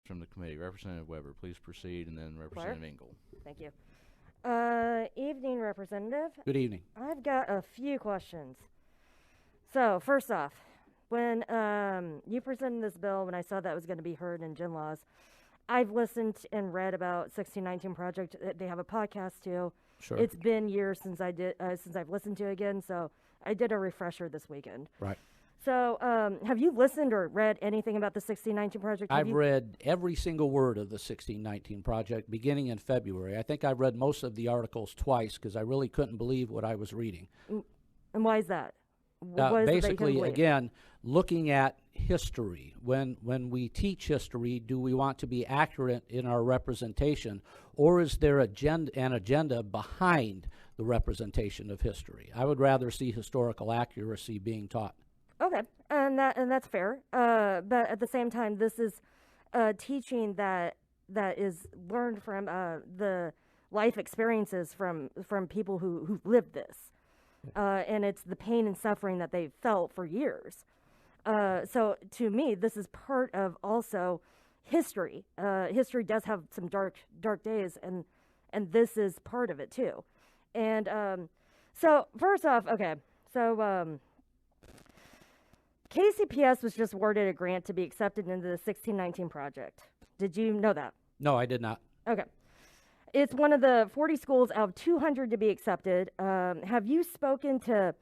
from the committee. Representative Weber, please proceed, and then Representative Engel. Thank you. Evening, Representative. Good evening. I've got a few questions. So, first off, when you presented this bill, when I saw that was going to be heard in Gen Laws, I've listened and read about 1619 Project. They have a podcast too. Sure. It's been years since I've listened to it again, so I did a refresher this weekend. Right. So, have you listened or read anything about the 1619 Project? I've read every single word of the 1619 Project beginning in February. I think I read most of the articles twice because I really couldn't believe what I was reading. And why is that? What is it that you couldn't Basically, believe? again, looking at history. When we teach history, do we want to be accurate in our representation, or is there an agenda behind the representation of history? I would rather see historical accuracy being taught. Okay, and that's fair. But at the same time, this is teaching that is learned from the life experiences from people who lived this, and it's the pain and suffering that they've felt for years. So to me, this is part of also history. History does have some dark days, and this is part of it too. And so first off, okay, so. KCPS was just awarded a grant to be accepted into the 1619 Project. Did you know that? No, I did not. Okay. It's one of the 40 schools out of 200 to be accepted. Have you spoken to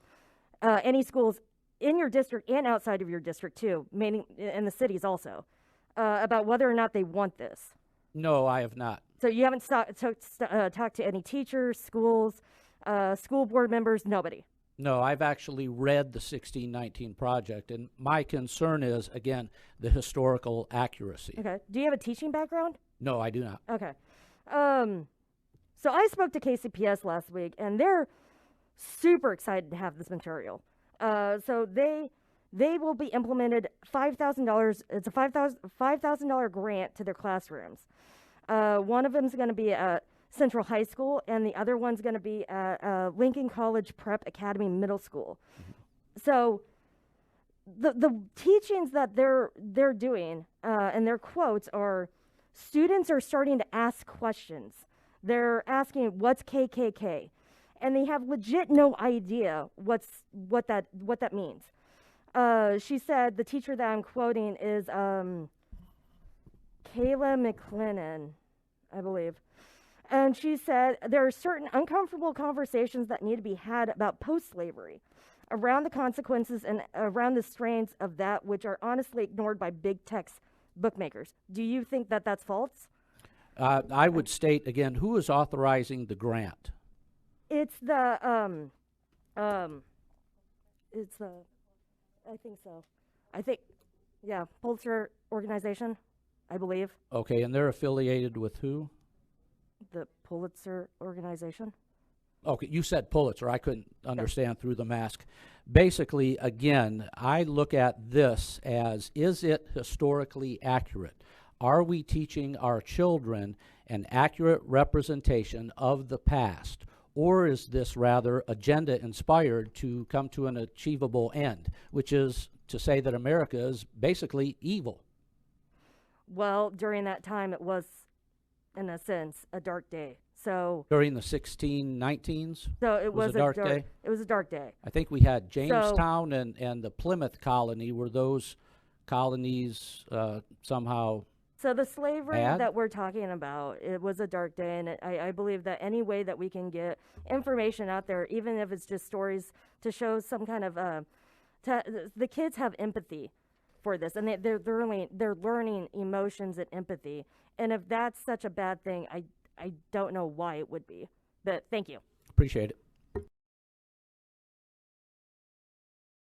any schools in your district and outside of your district too, meaning in the cities also, about whether or not they want this? No, I have not. So you haven't talked to any teachers, schools, school board members, nobody? No, I've actually read the 1619 Project, and my concern is, again, the historical accuracy. Okay. Do you have a teaching background? No, I do not. Okay. So I spoke to KCPS last week, and they're super excited to have this material. So they will be implemented $5,000. It's a $5,000 grant to their classrooms. One of them is going to be at Central High School, and the other one's going to be at Lincoln College Prep Academy Middle School. So the teachings that they're doing and their quotes are, students are starting to ask questions. They're asking, what's KKK? And they have legit no idea what that means. She said, the teacher that I'm quoting is Kayla McLennan, I believe. And she said, there are certain uncomfortable conversations that need to be had about post-slavery, around the consequences and around the strains of that which are honestly ignored by big tech bookmakers. Do you think that that's false? I would state, again, who is authorizing the grant? It's the, I think so. Pulitzer organization, I believe. Okay, and they're affiliated with who? The Pulitzer organization. Okay, you said Pulitzer. I couldn't understand through the mask. Basically, again, I look at this as, is it historically accurate? Are we teaching our children an accurate representation of the past? Or is this rather agenda-inspired to come to an achievable end, which is to say that America is basically evil? Well, during that time, it was, in a sense, a dark day. So during the 1619s? So it was a dark day? It was a dark day. I think we had Jamestown and the Plymouth colony. Were those colonies somehow So the slavery bad? that we're talking about, it was a dark day, and I believe that any way that we can get information out there, even if it's just stories, to show some kind of, the kids have empathy for this, and they're learning emotions and empathy. And if that's such a bad thing, I don't know why it would be. But thank you. Appreciate it.